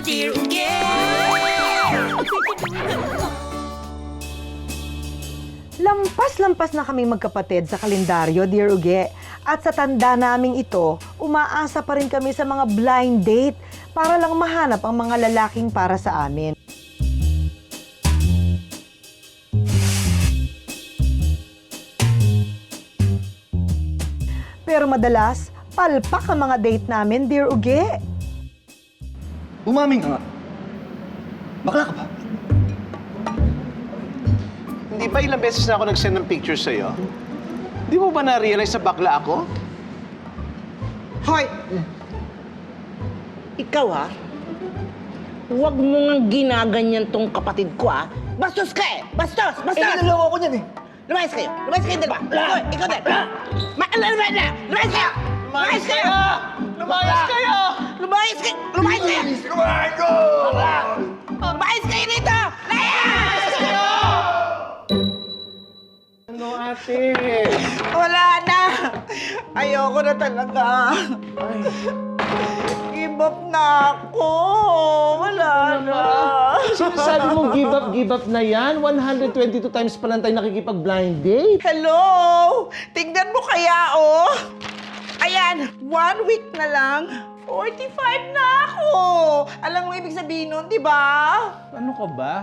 Dear Uge! Lampas-lampas na kaming magkapatid sa kalendaryo, Dear Uge. At sa tanda naming ito, umaasa pa rin kami sa mga blind date para lang mahanap ang mga lalaking para sa amin. Pero madalas, palpak ang mga date namin, Dear Uge. Umamin ka nga. Bakla ka ba? Hindi ba ilang beses na ako nag-send ng pictures sa'yo? Di mo ba na-realize na bakla ako? Hoy! Ikaw, ha? Huwag mo nga ginaganyan tong kapatid ko, ha? Bastos ka eh! Bastos! Bastos! Eh, niloloko ko niyan eh. Lumayas kayo! Lumayas kayo dalawa! Hoy, ikaw din! Lumayas kayo! Lumayas kayo! Lumayas kayo! Lumayas kayo! Lumayas kayo! Lumayas kayo! Lumayan ko! Lumayas kayo dito! Lumayas! Ano, ate? Wala na! Ayoko na talaga. Give up na ako. Wala na. Sinasabi mo give up na yan? 122 times pa lang tayo nakikipag-blind date. Hello! Tignan mo kaya, oh! Ayan, 1 week na lang, 45 na ako! Alam mo ibig sabihin nun, di ba? Ano ka ba?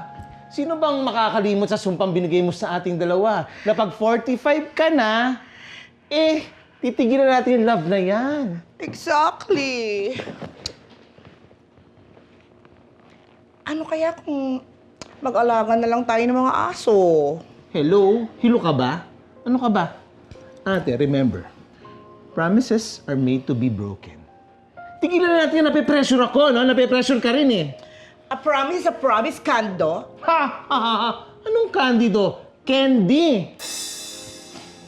Sino bang makakalimot sa sumpang binigay mo sa ating dalawa? Na pag 45 ka na, titigilan natin yung love na yan. Exactly. Ano kaya kung mag-alaga na lang tayo ng mga aso? Hello? Hilo ka ba? Ano ka ba? Ate, remember, promises are made to be broken. Tigilan natin, nape-pressure ako, no? Nape-pressure ka rin eh. A promise, Kando? Ha! Anong candido? Candy!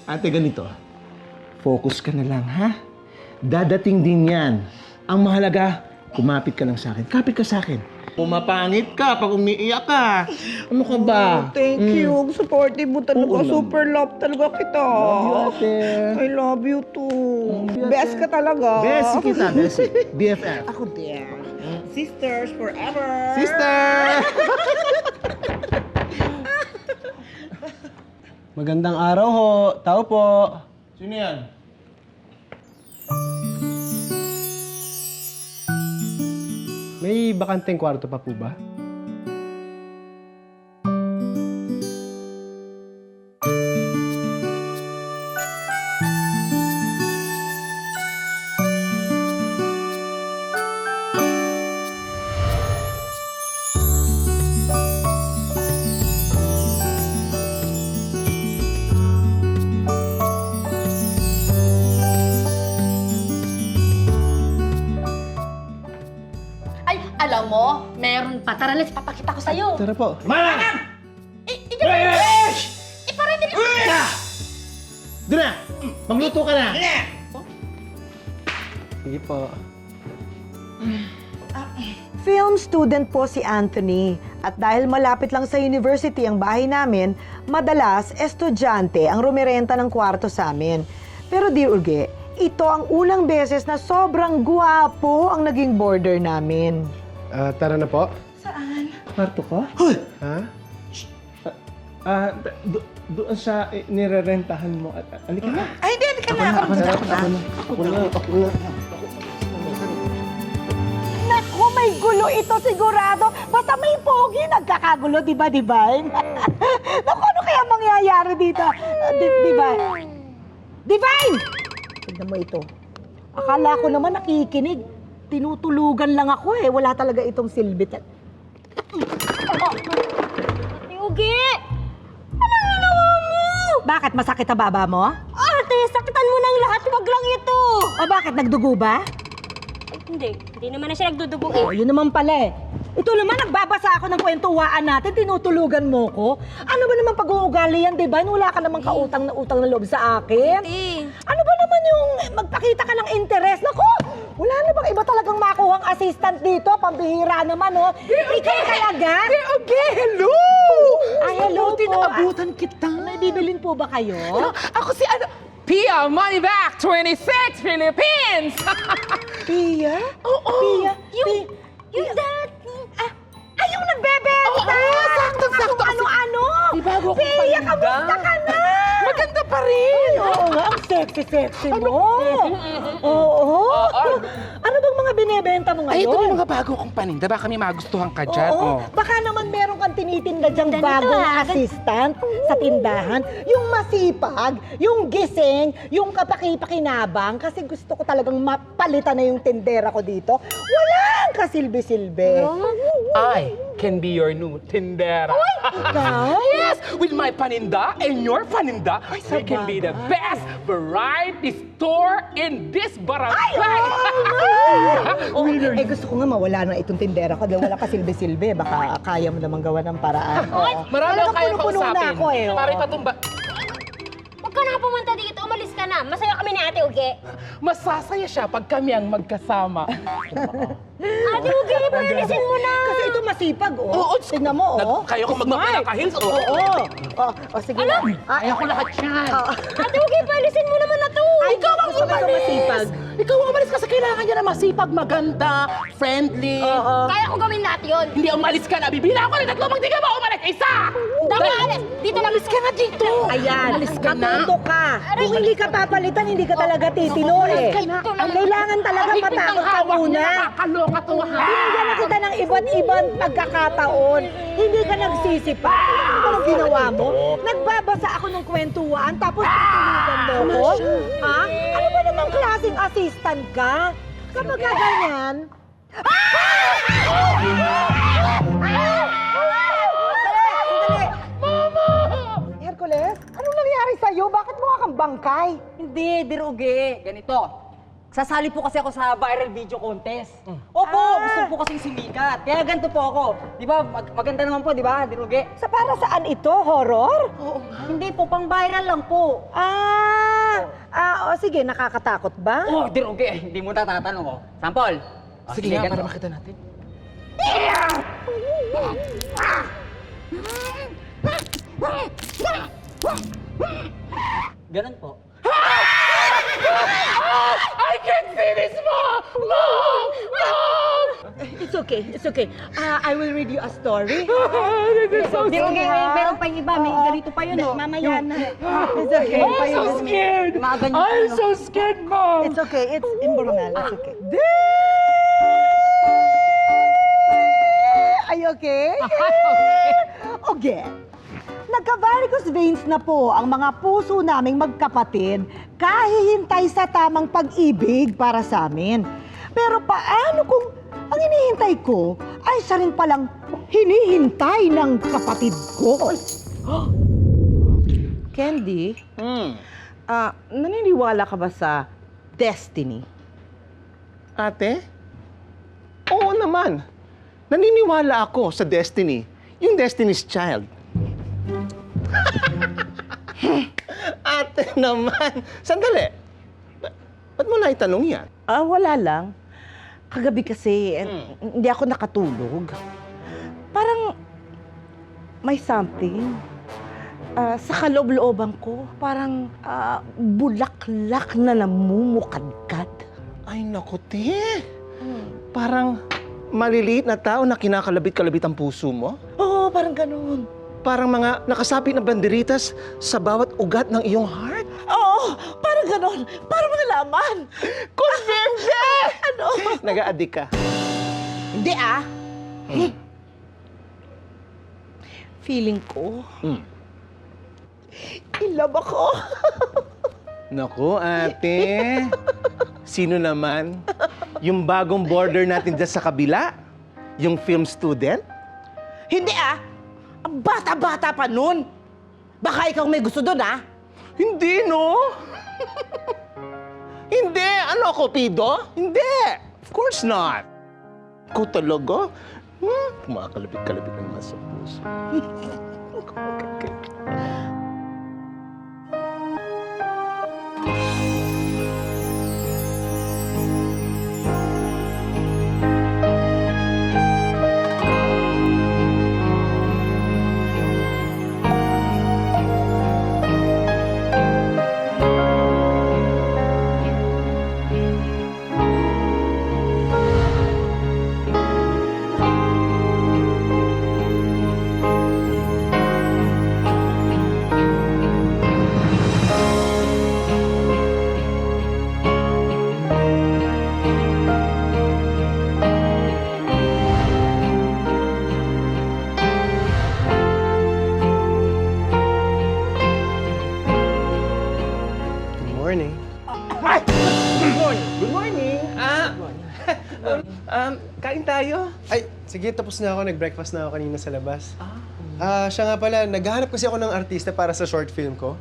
Ate, ganito. Focus ka na lang, ha? Dadating din yan. Ang mahalaga, kumapit ka lang sa akin. Kapit ka sa akin. Pumapangit ka pag umiiyak ka. Ano ka ba? Thank you. Supportive mo talaga. Oo naman. Super love talaga kita. Love you, ate. I love you too. Love you, Best ate. ka talaga. Bessie kita, Bessie. BFF. Ako din. Sisters forever. Sister! Magandang araw ho. Tao po. Sino yan? May bakanteng kwarto pa po ba? Ay, alam mo, meron pa. Tara, let's papakita ko sa'yo. Tara po. Mana! Parang hindi... Doon na! Magluto ka na! Sige po. Film student po si Anthony at dahil malapit lang sa university ang bahay namin, madalas estudyante ang rumirenta ng kwarto sa amin. Pero Dear Uge, ito ang unang beses na sobrang guwapo ang naging boarder namin. Tara na po. Kwarto ka? Ha? Doon sa nirerentahan mo. Alika na. Ay, hindi ka na. Ako na. Naku, may gulo ito sigurado. Basta may pogi, nagkakagulo, di ba, Divine? Naku, ano kaya mangyayari dito? Divine? Divine! Tignan mo ito. Akala ko naman nakikinig. Tinutulugan lang ako eh. Wala talaga itong silbi. Ugi! Anong ginawa mo? Bakit? Masakit ang baba mo? Ate, sakitan mo ng lahat. Wag lang ito. O bakit? Nagdugo ba? Hindi naman na siya nagdudugo O, yun naman pala eh. Ito naman, nagbabasa ako ng kwentuhaan natin, tinutulugan mo ko. Ano ba naman pag-uugali yan, di ba? Wala ka namang kautang na loob sa akin. Ano ba naman yung magpakita ka ng interest? Naku, wala na bang iba talagang makuhang assistant dito? Pambihira naman, oh. Ikaw talaga? Okay, hello! Ay, hello po. Tinaabutan kita. May bibilin po ba kayo? Ako si Pia, money back, 26 Philippines! Pia? Oo. Pia? Yung Oo nga, ang sexy-sexy mo. Oo. Ano bang mga binebenta mo Ay, ito ngayon? yung mga bago kong paninda. Baka may magustuhan ka dyan. Oo. Baka naman meron kang tinitinda dyang bagong assistant sa tindahan. Yung masipag, yung gising, yung kapaki-pakinabang. Kasi gusto ko talagang mapalitan na yung tindera ko dito. Walang kasilbi-silbi. I can be your new tindera. Ikaw? Yes! With my paninda and your paninda, we can be the best variety store in this barangay. Oh, eh gusto ko nga mawala na itong tindera ko dahil wala kasilbi-silbi. Baka kaya mo naman gawa ng paraan. Oo. Marami Talagang akong kayang puno-puno na kausapin. ako eh. Para oo. ipatumba. Huwag ka na pumunta dito. Umalis ka na. Masaya kami ni Ate Uge. Masasaya siya pag kami ang magkasama. Ate Uge, paalisin mo na. Kasi ito masipag, oh. Oo, Tingnan mo, oh. Kayo kung magpapinaka-heels, Oo. oo. Oh, sige na. Ayaw ko lahat yan. Ate Uge, paalisin mo naman na to. Ikaw ang gusto ko ito umalis! masipag. Ikaw ang umalis kasi kailangan niya na masipag, maganda, friendly. Oo. Kaya ko gawin lahat yun. Hindi umalis ka na. Bibila ako ng tatlo. Pag di ka ba umalis, isa! Dapat alis. Dito lang. Umalis ka na dito. Ayan, Umalis ka na. matuto ka. Kung hindi ka papalitan, hindi ka talaga titino eh. Ang kailangan talaga matakot ka muna. Nakakaloka to, ha? Binigyan na kita ng iba't ibang pagkakataon. Hindi ka nagsisipa. Ano ba ginawa mo? Nagbabasa ako ng kwentuhan, tapos tutulugan mo ko? Ha? Ano ba namang klaseng assistant ka? Kapag ganyan... Hercules, anong nangyari sa'yo? Bakit mukha kang bangkay? Hindi, Diruge. Ganito. Sasali po kasi ako sa viral video contest. Opo, gusto po kasing sumikat. Kaya ganito po ako. Di ba, maganda naman po, di ba, Diruge? Sa para saan ito? Horror? Hindi po, pang viral lang po. Sige, nakakatakot ba? Oh, Diruge, hindi mo tatatanong ko. Sample. Sige nga, para makita natin. Ganun po. I can't see this, Mom! Mom! Mom! It's okay, it's okay. I will read you a story. This is so Diruge, scary. meron pa yung iba. May ganito pa yun, oh. Mamaya na. It's okay. I'm so scared. Mga ganyan, I'm ano. so scared, Mom. It's okay. It's imbornal. It's okay. Are you okay? Okay. Nagka-varicose veins na po ang mga puso naming magkapatid kahihintay sa tamang pag-ibig para sa amin. Pero paano kung ang hinihintay ko ay siya rin palang hinihintay ng kapatid ko? Candy, naniniwala ka ba sa destiny? Ate? Oo naman. Naniniwala ako sa destiny. Yung Destiny's Child. Ate naman. Sandali. Ba't mo naitanong yan? Wala lang. Kagabi kasi, hindi ako nakatulog. Parang may something. Sa kaloob-looban ko, parang bulaklak na namumukadkad. Ay, naku, te. Parang maliliit na tao na kinakalabit-kalabit ang puso mo. Oo, parang ganun. Parang mga nakasapit na banderitas sa bawat ugat ng iyong heart. Oo, parang ganun. Parang mga laman. Confirmed ka! Ano? Nag-a-addict ka. Hindi Feeling ko, in love ako. Naku, ate. Sino naman? Yung bagong border natin dyan sa kabila? Yung film student? Hindi Ang bata-bata pa nun. Baka ikaw may gusto doon Hindi, no? Hindi. Ano ako, Pido? Hindi. Of course not. Ikaw talaga? Kumakalabit-kalabit naman sa puso. Sige, tapos na ako. Nag-breakfast na ako kanina sa labas. Siya nga pala, naghahanap kasi ako ng artista para sa short film ko.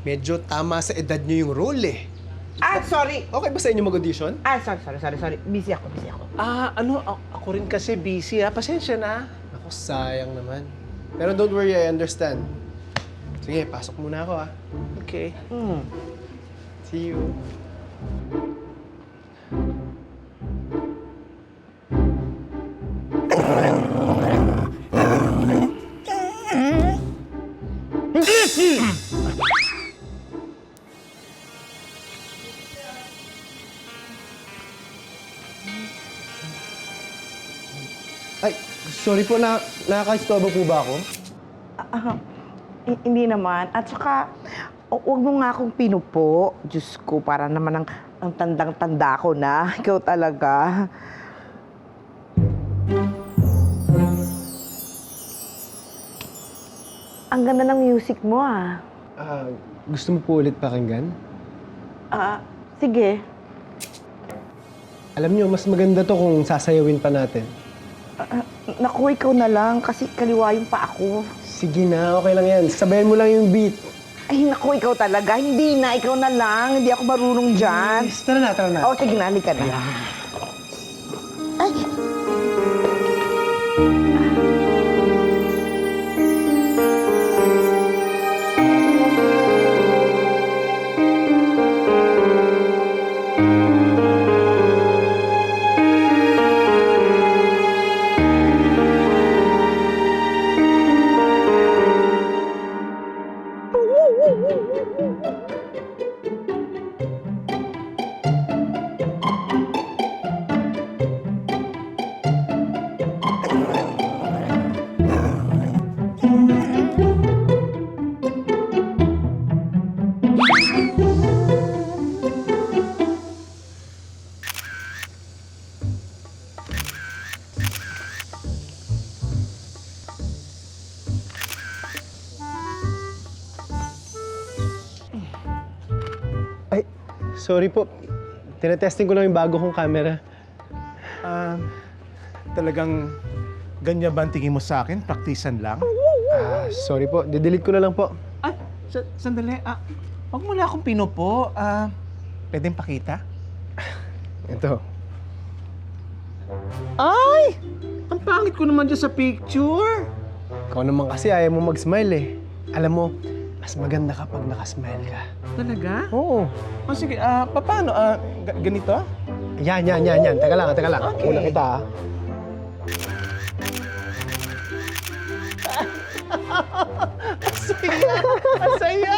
Medyo tama sa edad niyo yung role eh. Sorry. Okay ba sa inyo mag-audition? Sorry. Busy ako. Ako rin kasi busy Pasensya na. Ako, sayang naman. Pero don't worry, I understand. Sige, pasok muna ako Okay. See you. Ay, sorry po, nakaka-istorbo po ba ako? Hindi naman. At saka, huwag mo nga akong pinupo. Diyos ko, para naman ang tandang-tanda ko na. Ikaw talaga. Ang ganda ng music mo, Gusto mo po ulit pakinggan? Sige. Alam niyo, mas maganda to kung sasayawin pa natin. Naku, ikaw na lang kasi kaliwa yung pa ako. Sige na, okay lang yan. Sabayan mo lang yung beat. Ay, naku, ikaw talaga. Hindi na, ikaw na lang. Hindi ako marunong dyan. Tara na. Oh, sige na, halika na. Ay! Ay, sorry po. Tinetesting ko lang yung bago kong camera. Talagang ganyan ba ang tingin mo sa akin? Praktisan lang? Sorry po. Didelete ko na lang po. Ay, sandali. Huwag mo na akong pinupo. Pwedeng pakita? Ito. Ay! Ang pangit ko naman dyan sa picture. Ikaw naman kasi ayaw mo mag-smile eh. Alam mo, mas maganda kapag nakasmile ka. Talaga? Oo. Sige, paano? Ganito? Yan. Teka lang. Okay. Una kita Ang saya!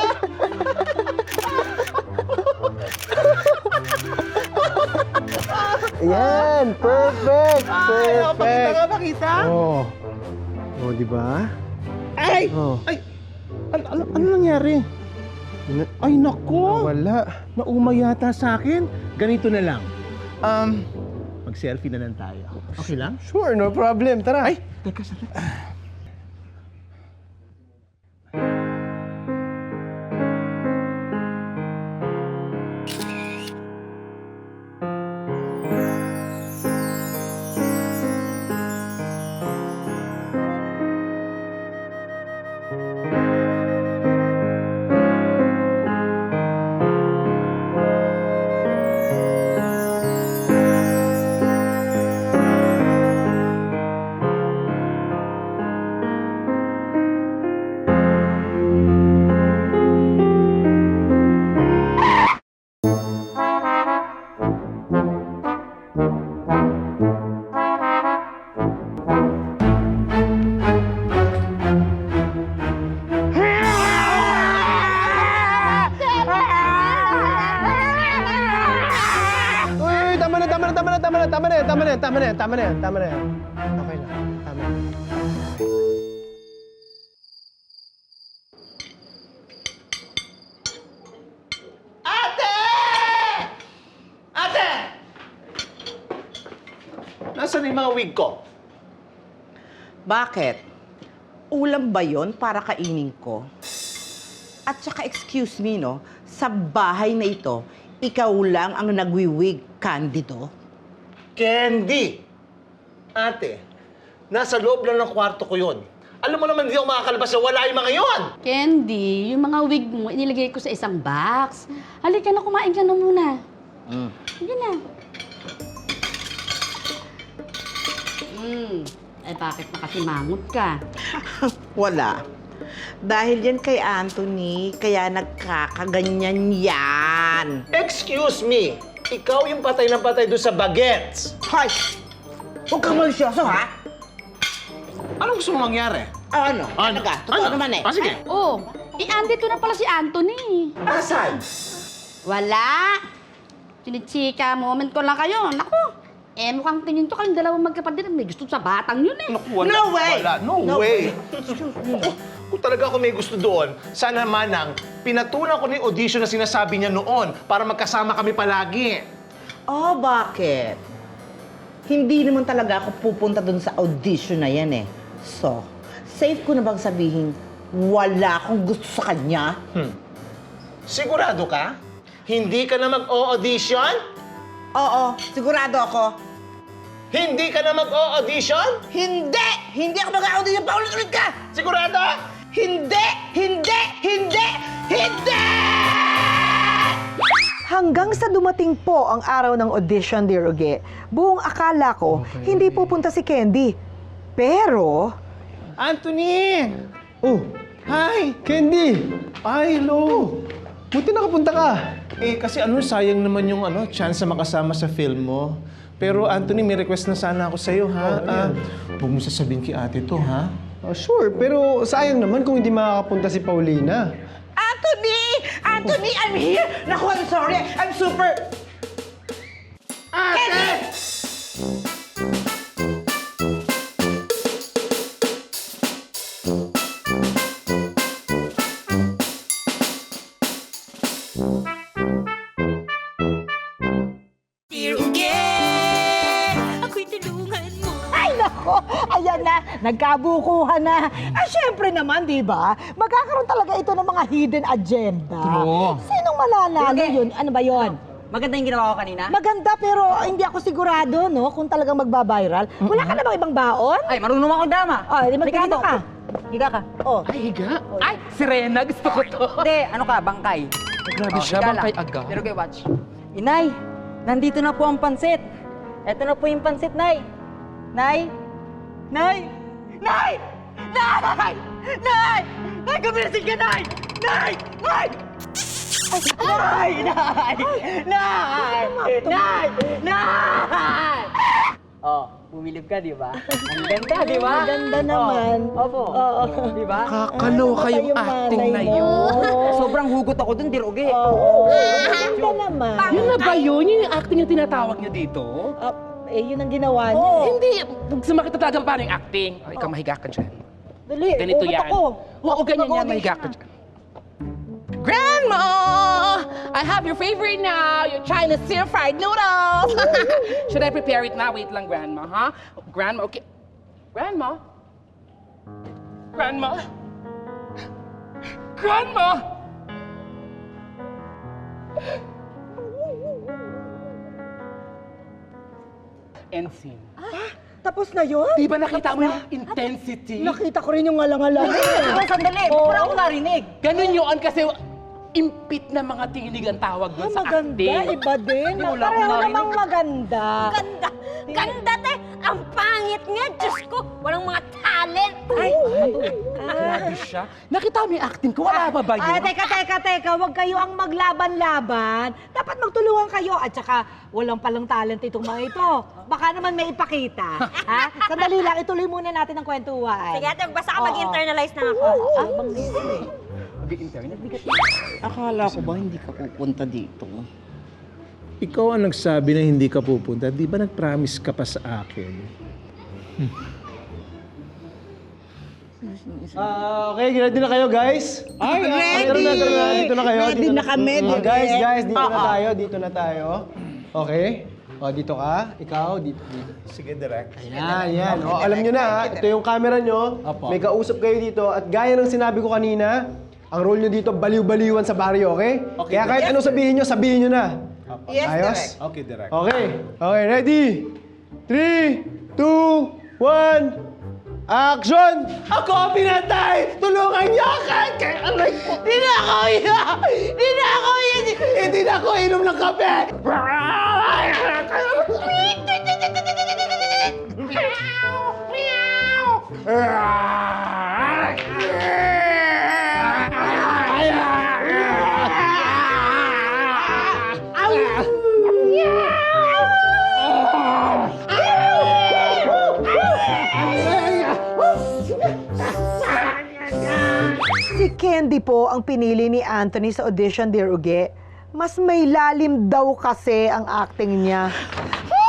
Yan! Perfect! Pakita! Oh. Oh, di ba? Ay! Oh. Ay! Ano nangyari? Ay, naku! Wala. Nauma yata sa akin. Ganito na lang. Mag-selfie na lang tayo. Okay lang? Sure, no problem. Tara. Ay! Teka, sandali. Tama na yan. Okay lang. Tama na. Ate! Nasaan yung mga wig ko? Bakit? Ulam ba yon para kainin ko? At saka, excuse me, no? Sa bahay na ito, ikaw lang ang nagwiwig, Candido? Candy! Ate, nasa loob lang ng kwarto ko yun. Alam mo naman, hindi ako makakalabas na wala yung mga yun! Candy, yung mga wig mo, inilagay ko sa isang box. Halika na, kumain ka na muna. Sige na. Ay, bakit na kasi mangot ka? Wala. Dahil yan kay Anthony, kaya nagkakaganyan yan. Excuse me! Ikaw yung patay na patay doon sa bagets! Hoy! Huwag kang malisyoso, ha? Anong gusto mong mangyari? Ano? Ano ka? Totoo naman eh. Sige. Oh, andito na pala si Anthony. Asan? Wala. Sinichika, moment ko lang kayo. Naku, mukhang tingin to kayong dalawang magkapatid. May gusto sa batang yun eh. No way! No way! Kung talaga ako may gusto doon, sana manang pinatulan ko na yung audition na sinasabi niya noon para magkasama kami palagi. Oh, bakit? Hindi naman talaga ako pupunta dun sa audition na yan eh. So, safe ko na bang sabihin, wala akong gusto sa kanya? Sigurado ka? Hindi ka na mag-o-audition? Oo, sigurado ako. Hindi ka na mag-o-audition? Hindi! Hindi ako mag-audition pa ulit ka! Sigurado? Hindi! Hindi! Hindi! Hindi! Hanggang sa dumating po ang araw ng audition, Dear Uge, buong akala ko hindi pupunta si Candy. Pero, Anthony! Oh, hi! Candy! Ay, hello! Buti nakapunta ka. Kasi sayang naman yung chance na makasama sa film mo. Pero Anthony, may request na sana ako sa'yo, ha? Huwag mo sasabihin kay ate to, ha? Sure, pero sayang naman kung hindi makakapunta si Paulina. Anthony! Anthony, I'm here! Naku, I'm sorry. I'm super... Ate! ay nako, ayan na, nagkabukuhan na. Syempre naman, di ba? Magkakaroon talaga ito ng mga hidden agenda. True. Sinong malalalo yun? Ano ba yun? Maganda yung ginawa ko kanina? Maganda pero hindi ako sigurado, no? Kung talagang magbabiral. Wala ka na bang ibang baon? Ay, marunong ako drama. Di magkano ka? Higa ka. Oh. Ay, higa. Ay, sirena. Gusto ko to. Hindi, ano ka, bangkay. Grabe siya, higa bangkay lang. agad. Pero kayo, watch. Inay, nandito na po ang pansit. Eto na po yung pansit, Nay. Nay! Nay! Nay! Nay! Nay! Nay, gumilising ka, Nay! Nay! Nay! Nay! Nay! Nay! Nay! Nay! Oh, bumilib ka, di ba? Ang ganda, di ba? Ang ganda naman. Opo. Oo. Di ba? Kakaloka yung Yung acting malay na mo. yun. Sobrang hugot ako dun, Diroge. Oo. Ang ganda naman. Yun na ba yun? Yun yung acting yung tinatawag niya dito? Yun ang ginawa niya. Hindi. Sumakit na talaga paano yung acting. O, ikaw mahiga ka dyan. Dali, Ganito ba't yan. ako? Oo, ganyan yan. Mahiga ka dyan. Grandma! I have your favorite now, your China stir-fried noodles! Should I prepare it now? Wait lang, Grandma, ha? Grandma, okay. Grandma? Grandma? Grandma! End scene. Tapos na yun? Di ba nakita mo yung intensity? Nakita ko rin yung ngalang-ngalang. Oh, sandali. Wala akong narinig. Ganun yun kasi impit na mga tinig ang tawag doon sa Maganda, acting. iba din. Wala akong Pareho narinig. namang maganda. Ganda! Ganda, te! Ang pangit nga! Diyos ko! Walang mga talent! Ay! Grabe siya. Nakita mo yung acting ko? Wala pa ba yun? Teka. Huwag kayo ang maglaban-laban. Dapat magtulungan kayo. At saka, walang palang talent itong mga ito. Baka naman may ipakita. Ha? Sandali lang, ituloy muna natin ang kwentuhan. Sige, ate, basta ka Oo. mag-internalize na ako. Mag-internet. Akala ko ba hindi ka pupunta dito? Ikaw ang nagsabi na hindi ka pupunta. Di ba nag-promise ka pa sa akin? Okay, ready na kayo, guys? Ay, ready! Tara na. Dito na kayo. Ready na kami, Direk. Guys, dito na tayo. Okay? O, dito ka. Ikaw, dito. Sige, direct. Yan. O, alam nyo na, ha? Ito yung camera nyo. May kausap kayo dito. At gaya ng sinabi ko kanina, ang role nyo dito, baliw-baliwan sa baryo, okay? Kaya kahit ano sabihin nyo na. Yes, Ayos? Direk. Okay, direct. Okay, ready? 3, 2, 1, action! Ako ang pinatay! Tulungan niyo ako! Aray! Di na ako iyan! Di na ako iyan! Hindi na ako inom ng kape! Si Candy po ang pinili ni Anthony sa audition, Dear Uge. Mas may lalim daw kasi ang acting niya.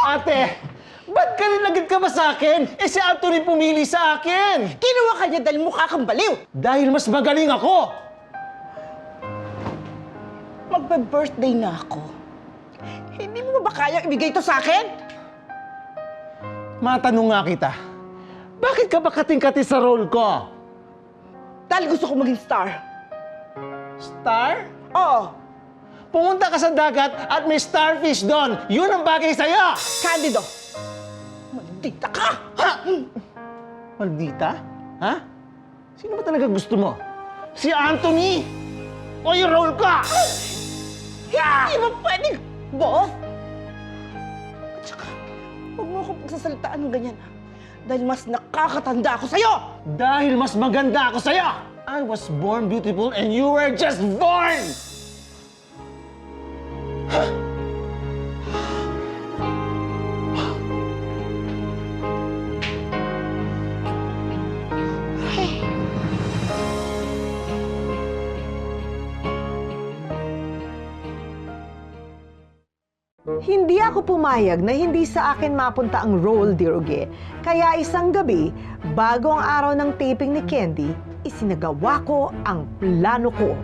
Ate, ba't ka rin nagad ka ba sa akin? Si Anthony pumili sa akin! Kinuha ka niya dahil mukha kang baliw. Dahil mas magaling ako! Magbe-birthday na ako. Hindi mo ba kaya ibigay ito sa akin? Matanong nga kita, bakit ka ba kating-kati sa role ko? Dahil gusto ko maging star. Star? Oo. Pumunta ka sa dagat at may starfish doon. Yun ang bagay sa'yo! Candido. Maldita ka! Ha? Maldita? Ha? Sino ba talaga gusto mo? Si Anthony? O yung role ko? Hindi mo pwedeng, boss! At saka, huwag mo akong pagsasalitaan ng ganyan. Dahil mas nakakatanda ako sa'yo! Dahil mas maganda ako sa'yo! I was born beautiful and you were just born! Hindi ako pumayag na hindi sa akin mapunta ang role, Dear Uge. Kaya isang gabi, bago ang araw ng taping ni Candy, isinagawa ko ang plano ko.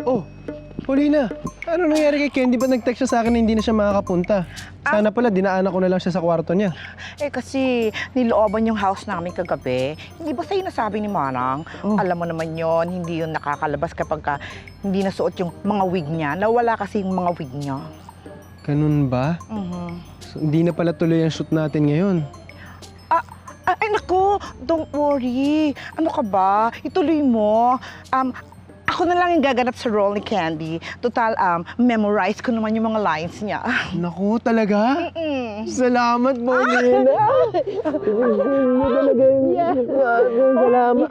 Oh, Paulina, ano nangyari kay Candy? Ba't nag-text siya sa akin na hindi na siya makakapunta? Sana pala, dinaanan ko na lang siya sa kwarto niya. Eh kasi nilooban yung house namin kagabi. Hindi ba sa'yo nasabi ni Manang? Alam mo naman yon, hindi yun nakakalabas kapag hindi nasuot yung mga wig niya. Nawala kasi yung mga wig niya. Ganun ba? So, hindi na pala tuloy ang shoot natin ngayon. Ay naku, don't worry. Ano ka ba? Ituloy mo. Ako na lang yung gaganap sa role ni Candy. Total, memorize ko naman yung mga lines niya. Naku, talaga? Salamat, Paulina. Yes. Salamat.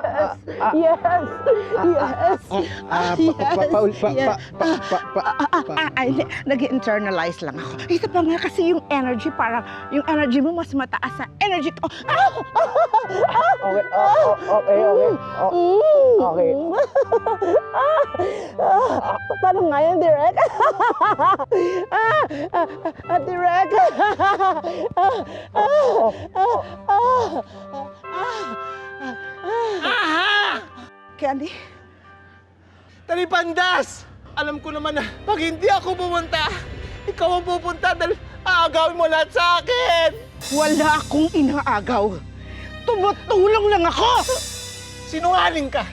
Nag-internalize lang ako. Isa pa nga kasi yung energy, parang yung energy mo mas mataas sa energy ko. Okay. Paano nga yun, Direk? Direk! Candy? Talipandas! Alam ko naman na pag hindi ako pumunta, ikaw ang pupunta dahil aagawin mo lahat sa akin! Wala akong inaagaw. Tumutulong lang ako! Sinungaling ka!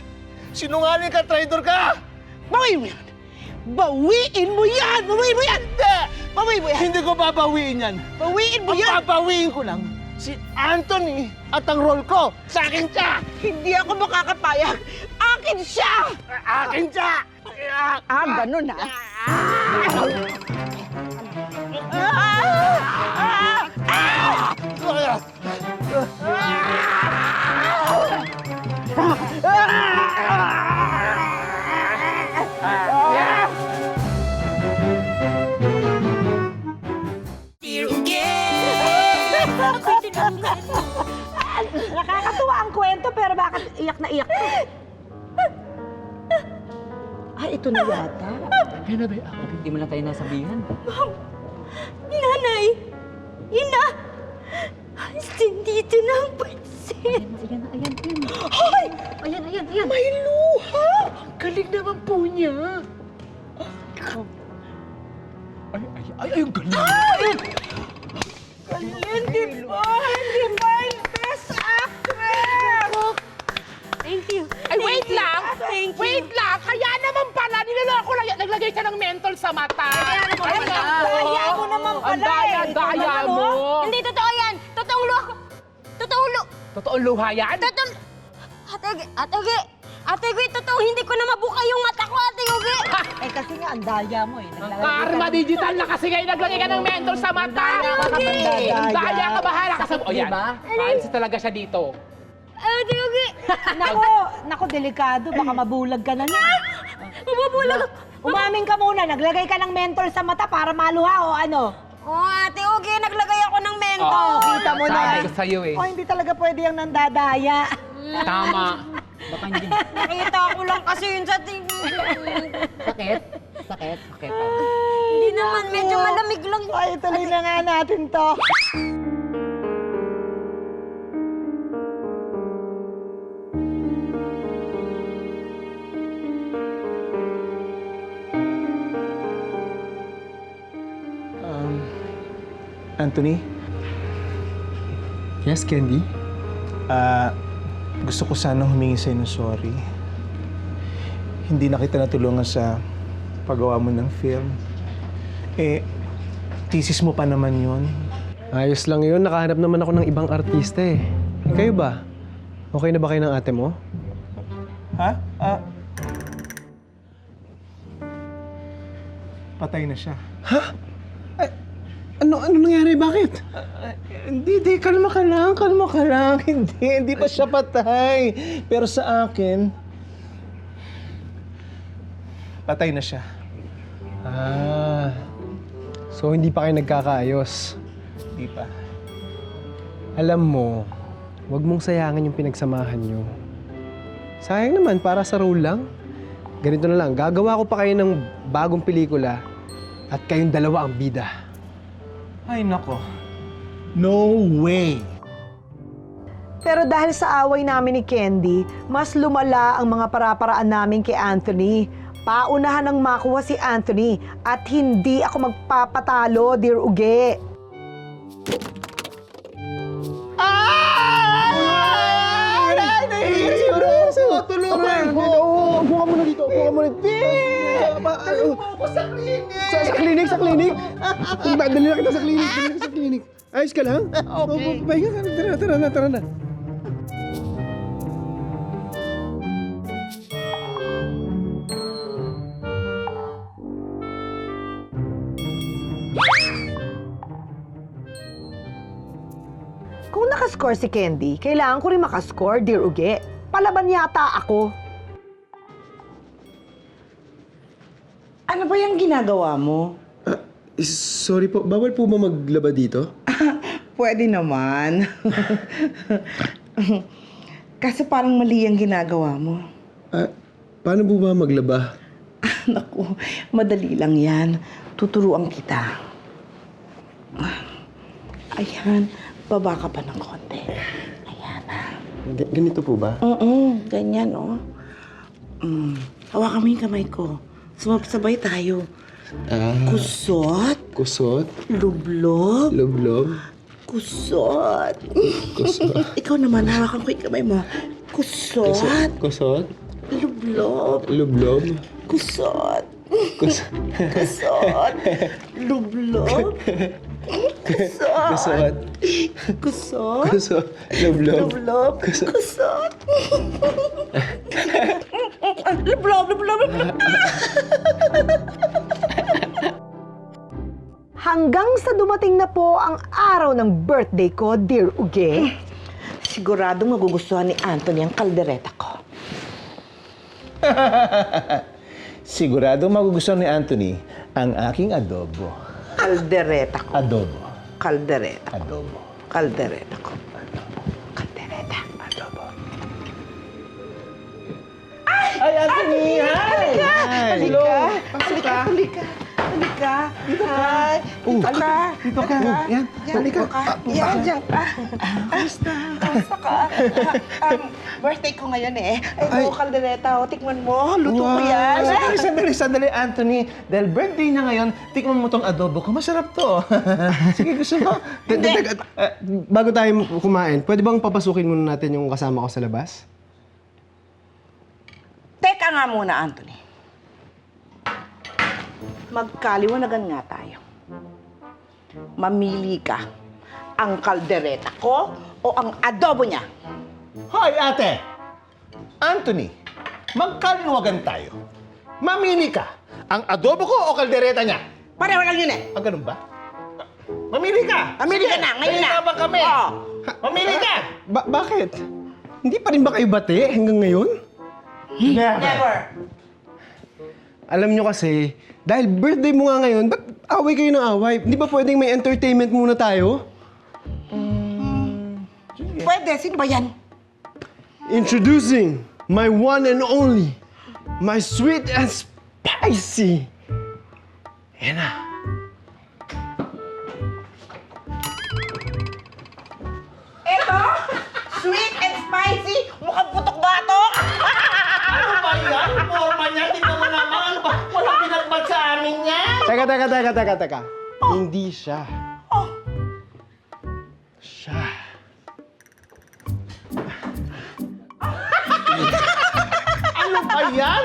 Sinungaling ka, traitor ka! Bawiin mo yan! Bawiin mo yan! Bawiin mo yan! Bawiin mo yan! Hindi ko babawiin yan. Bawiin mo Ang yan! babawiin ko lang, si Anthony at ang role ko, sa akin siya! Hindi ako makakapayag! Akin siya! Akin siya! Ganun ha? Nakakatuwa ang kwento, pero bakit iyak na iyak ka? Ay, ito na yata. Hindi mo lang tayo nasabihan. Nanay! Ina! Dito na ang pansit! Ayan. Hoy! Ayan. May luha! Ang galing naman po niya. Ay, ang galing! Hindi ba yung best actress? Thank you. Ay, wait lang! Thank you. Wait lang! Kaya naman pala, niloloko lang yan. Naglagay ka ng mentol sa mata. Ay, Daya mo naman pala Ang daya mo. Hindi totoo yan. Totoong luha. Totoong luha yan? Ate Ugi, totoo, hindi ko na mabuka yung mata ko, Ate Ugi. Eh kasi nga, ang daya mo eh. Ang karma digital na kasi ngayon naglagay ka ng mentol sa mata. Daya. Ang daya ka, bahala ka sa... O yan, Diba? Fancy talaga siya dito. Ate Ugi. Nako, delikado. Baka mabulag ka na niya. Mabubulag. Umamin ka muna. Naglagay ka ng mentol sa mata para maluha o ano? Ate Ugi, naglagay ako ng mento. Oh, kita mo na. Sabi ko sa'yo eh. O, hindi talaga pwede yung nandadaya. Tama. Nakita ko lang kasi yun sa Sakit? Sakit? Sakit. Hindi naman, medyo malamig lang. Ay, tuloy na nga natin to. Anthony, Yes, Candy? gusto ko sanang humingi sa'yo ng sorry. Hindi na kita natulungan sa paggawa mo ng film. Eh, thesis mo pa naman yun. Ayos lang yun. Nakahanap naman ako ng ibang artista eh. Kayo ba? Okay na ba kayo ng ate mo? Ha? Patay na siya. Ano nangyari? Bakit? Hindi, kalma ka lang. Hindi pa siya patay. Pero sa akin, patay na siya. So hindi pa kayo nagkakaayos. Di pa. Alam mo, wag mong sayangin yung pinagsamahan nyo. Sayang naman, para sa role lang. Ganito na lang, gagawa ko pa kayo ng bagong pelikula at kayong dalawa ang bida. Ay, nako. No way! Pero dahil sa away namin ni Candy, mas lumala ang mga para-paraan namin kay Anthony. Paunahan ng makuha si Anthony at hindi ako magpapatalo, Dear Uge. Tulungan! Upo ka muna dito, upo ka muna dito. Sa klinik, sa klinik. Dali na kita sa klinik, Ayos ka lang? Okay. Pahinga ka, tara na. Kung nakascore si Candy, kailangan ko rin makascore, Dear Uge. Palaban yata ako. Ano ba yung ginagawa mo? Sorry po, bawal po ba maglaba dito? Pwede naman. Kasi parang mali ang ginagawa mo. Paano po ba maglaba? Naku, madali lang yan. Tuturuan kita. Ayan, baba ka pa ng konti. Ayan. Ganito po ba? Ganyan, oh. Hawakan mo yung kamay ko. Sumabay tayo. Kusot. Kusot? Lublob. Loblob? Kusot. Ikaw naman, hawakan ko yung kamay mo. Kusot. Kusot? Lublob. Loblob? Kusot. Kusot? Kusot. Lublob. Kusot. Kusot? Kusot. Kusot? Loblob? Lublob. Kusot. Lublob. Lublob. Hanggang sa dumating na po ang araw ng birthday ko, Dear Uge. Siguradong magugustuhan ni Anthony ang kaldereta ko. Sigurado magugustuhan ni Anthony ang aking adobo. Kaldereta ko. Adobo. Kaldereta. Adobo. Kaldereta ko. Kaldereta. Adobo. Ay, Anthony! Hi! Halika! Halika! Halika! halika. Dito ka. Dito ka. Dito ka. Yan, halika. Yan, dyan ka. Kamusta? Kamusta ka? Birthday ko ngayon eh. Ay, ito, kaldereta. Tikman mo. Luto ko yan. Sandali, Anthony. Dahil birthday niya ngayon, tikman mo tong adobo ko. Masarap to. Sige, gusto mo? Bago tayo kumain, pwede bang papasukin muna natin yung kasama ko sa labas? Teka nga muna, Anthony. Magkaliwanagan nga tayo. Mamili ka. Ang kaldereta ko o ang adobo niya? Hoy, ate! Anthony, magkaliwagan tayo. Mamili ka. Ang adobo ko o kaldereta niya? Pareho lang yun eh. Ah, ganun ba? Mamili ka! Mamili ka na, ngayon na. Ba kami? Oo. Mamili ka! Bakit? Hindi pa rin ba kayo bati hanggang ngayon? Never. Alam nyo kasi, dahil birthday mo nga ngayon, ba't away kayo ng away? Hindi ba pwedeng may entertainment muna tayo? Pwede. Sino ba yan? Introducing my one and only, my sweet and spicy. Yan na. Eto, sweet and spicy, mukhang putok-batok. Ano ba yan? Forma niya, tingnan mo naman. Ano ba? Walang pinagbat sa amin yan. Teka. Hindi siya. Siya. Ano ba yan?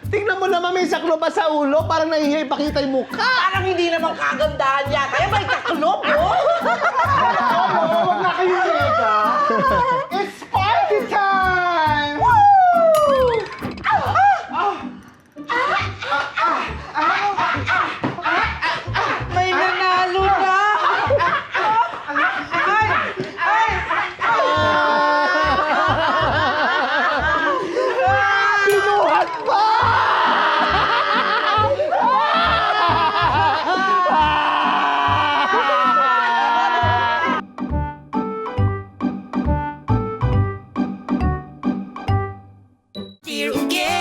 Tingnan mo naman, may saklo ba sa ulo? Parang nahihiya ipakita yung mukha. Parang hindi naman kagandahan niya. Kaya may taklob, oh. Huwag na kayo teka. It's party time! May nanalo na. Binuhat pa! Dear Uge,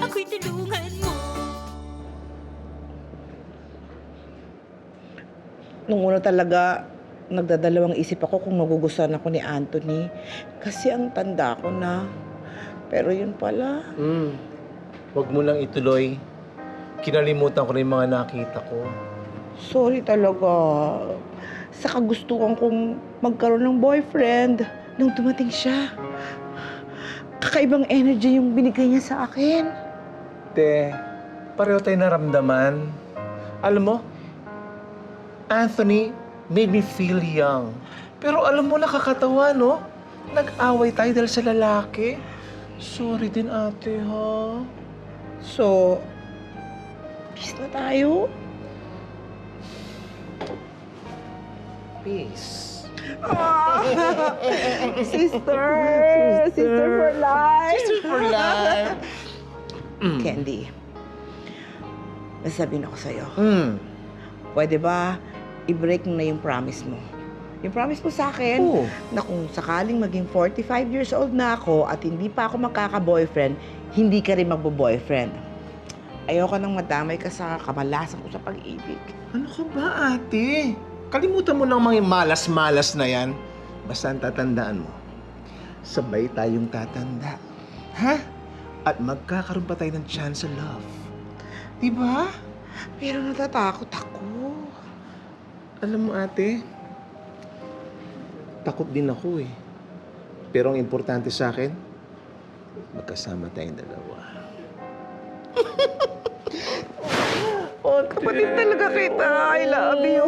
ako'y tulungan mo. Nung una talaga, nagdadalawang isip ako kung magugustuhan ako ni Anthony. Kasi ang tanda ko na. Pero yun pala. Huwag mo lang ituloy. Kinalimutan ko na yung mga nakita ko. Sorry talaga. Sa kagustuhan kong magkaroon ng boyfriend nung dumating siya. Kakaibang energy yung binigay niya sa akin. Te, pareho tayo naramdaman. Alam mo, Anthony made me feel young. Pero alam mo, nakakatawa, no? Nag-away tayo dahil sa lalaki. Sorry din, ate, ha? So, peace na tayo. Peace. Sister for life. Sister for life. Candy, masasabihin ako sa'yo. Pwede ba i-break mo na yung promise mo? Yung promise mo sa akin Oo. na kung sakaling maging 45 years old na ako at hindi pa ako magkaka-boyfriend, hindi ka rin magbo-boyfriend. Ayoko nang madamay ka sa kamalasan ko sa pag-ibig. Ano ka ba, ate? Kalimutan mo ng mga malas-malas na yan. Basta ang tatandaan mo, sabay tayong tatanda. Ha? At magkakaroon pa tayo ng chance sa love. Diba? Pero natatakot ako. Alam mo, ate, takot din ako eh. Pero ang importante sa akin, magkasama tayong dalawa. Oh, kapatid talaga kita. I love you.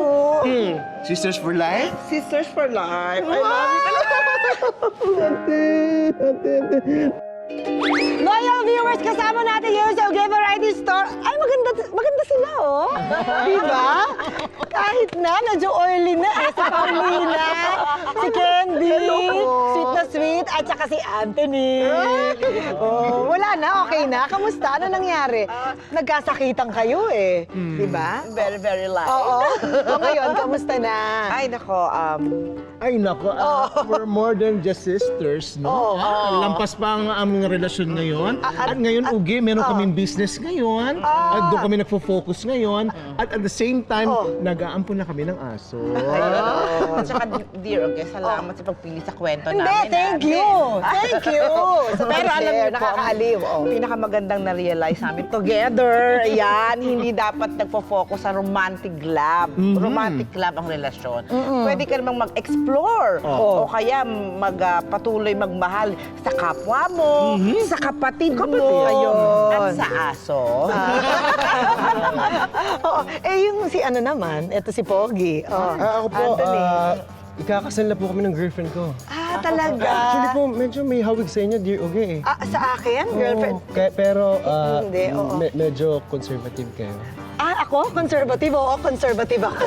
Sisters for life? Sisters for life. I love you talaga. Loyal viewers, kasama natin ngayon sa Uge Variety Store. Ay, maganda sila, oh. Diba? Kahit na, medyo oily na. Si Paulina, si Candy, sweet na sweet, at tsaka si Anthony. Oh, wala na, okay na. Kamusta? Ano nangyari? Nagkasakitan kayo eh. Di ba? Very, very light. Oo. O ngayon, kamusta na? Ay, nako, Ay, nako, we're more than just sisters, no? Lampas pa ang aming relasyon ngayon. At ngayon, Ugi, meron kaming business ngayon. At doon kami nagfo-focus ngayon. At at the same time, nag-aampun na kami ng aso. At saka, dear, okay, salamat sa pagpili sa kwento Hindi, namin. thank you. Thank you. Pero alam niyo po, nakakaaliw. ang pinakamagandang na-realize namin together, ayan, hindi dapat nagpo-focus sa romantic love. Romantic love ang relasyon. Pwede ka namang mag-explore. O kaya patuloy magmahal sa kapwa mo, sa kapatid mo, at sa aso. Oo. Eh, yung si ano naman, eto si Pogi. Ako po, Anthony. ikakasal na po kami ng girlfriend ko. Talaga? Actually po, medyo may hawig sa inyo, dear Uge. Sa akin, girlfriend? Pero Hindi, oo. medyo conservative kayo. Ako? Conservative? Oo, conservative ako.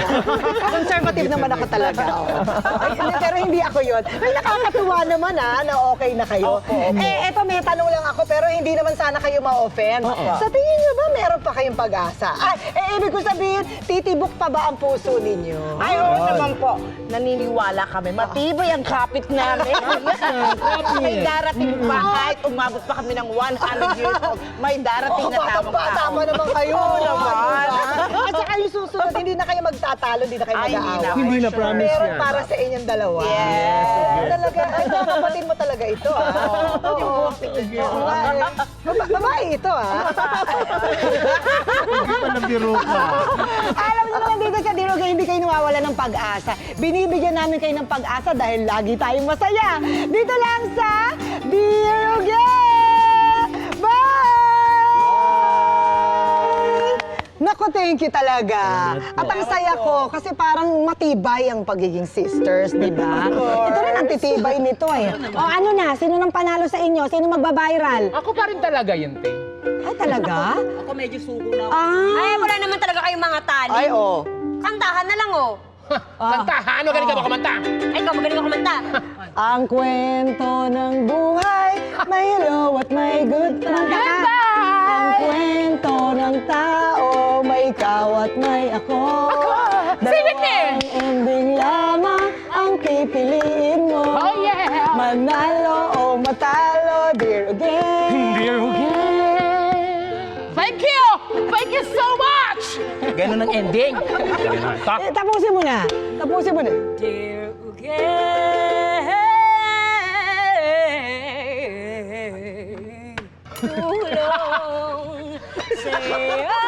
Conservative naman ako talaga. Oo. Ay, pero hindi ako yun. Ay, nakakatuwa naman na okay na kayo. Eto, may tanong lang ako, pero hindi naman sana kayo ma-offend. Sa tingin niyo ba, meron pa kayong pag-asa? Ibig ko sabihin, titibok pa ba ang puso ninyo? Ay, oo naman po. Naniniwala kami. Matibay ang kapit namin. May darating pa, kahit umabot pa kami ng 100 years old, may darating na tamang tao. Tama naman kayo. Oo naman. At saka yung susunod, hindi na kayo magtatalo, hindi na kayo Ay, mag-aawa. Hindi na, promise Meron yan. para sa inyong dalawa. Yes. Talaga, ay, kapatid mo talaga ito, Oo. Babae ito, Hindi pa nabiro ka. Alam niyo naman dito sa Diroga, hindi kayo nawawala ng pag-asa. Binibigyan namin kayo ng pag-asa dahil lagi tayong masaya. Dito lang sa Diroga! Bye! Naku, thank you talaga. At ang saya ko, kasi parang matibay ang pagiging sisters, di ba? Ito rin ang titibay nito eh. O ano na, sino nang panalo sa inyo? Sino magba-viral? Ako pa rin talaga yun, te. Ay, talaga? Ako medyo suko na. Ay, wala naman talaga kayong mga tali. Ay, oo. Kantahan na lang, oh. Kantahan? Ano galing ka ba kumanta? Ay, ikaw magaling mo kumanta. Ang kwento ng buhay, may low at may good times. Ang kwento ng tao, may ikaw at may ako. Sing it there! Dalawang ending lamang ang pipiliin mo. Oh, yeah! Manalo o matalo, dear again. Dear Thank you! Thank you so much! Ganun ang ending. Tapusin mo na. Tapusin mo na. Dear Ugay, tulong sa'yo.